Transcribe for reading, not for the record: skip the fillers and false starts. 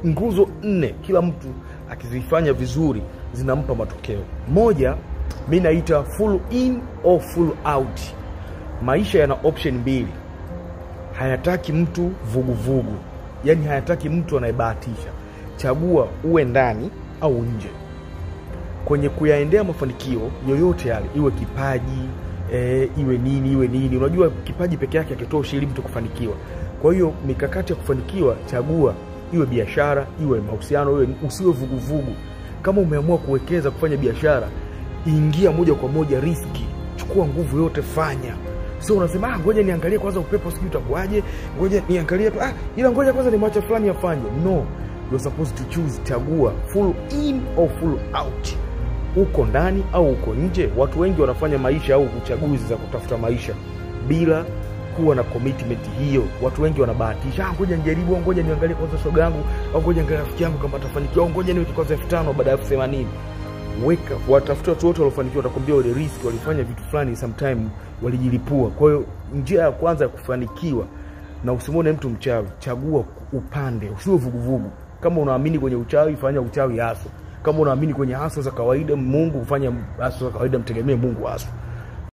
nguzo 4 kila mtu akizifanya vizuri zinampa matokeo. Moja, mimi naita full in or full out. Maisha yana option mbili. Hayataki mtu vuguvugu. Yaani hayataki mtu anayebahatisha. Chagua uwe ndani au nje. Kwenye kuyaendea mafanikio yoyote yale, iwe kipaji, iwe nini. Unajua kipaji peke yake hakitoshi ili mtu kufanikiwa. Kwa hiyo mikakati ya kufanikiwa, chagua iwe biashara, iwe mahusiano, iwe usiwe vuguvugu. Kama umeamua kuwekeza kufanya biashara, ingia moja kwa moja riski. Chukua nguvu yote, fanya. Sio unasema ngoja niangalie kwanza upepo sijui utakuaje, ngoja niangalie ila ngoja kwanza nimwache fulani afanye. No, you're supposed to choose. Chagua full in or full out. Uko ndani au uko nje. Watu wengi wanafanya maisha au uchaguzi za kutafuta maisha bila kuwa na commitment hiyo. Watu wengi wanabahatisha, ngoja nijaribu, ngoja niangalie kwanza shoga yangu, au ngoja niangalie rafiki yangu kama atafanikiwa, ngoja niweke kwanza 5000 baada ya 80. Weka, watafuta watu wote waliofanikiwa watakwambia wale risk walifanya vitu fulani sometime walijilipua. Kwa hiyo njia ya kwanza ya kufanikiwa, na usimwone mtu mchawi, chagua upande, usiwe vuguvugu. Kama unaamini kwenye uchawi, fanya uchawi hasa. Kama unaamini kwenye hasa za kawaida Mungu, ufanye hasa za kawaida, mtegemee Mungu hasa.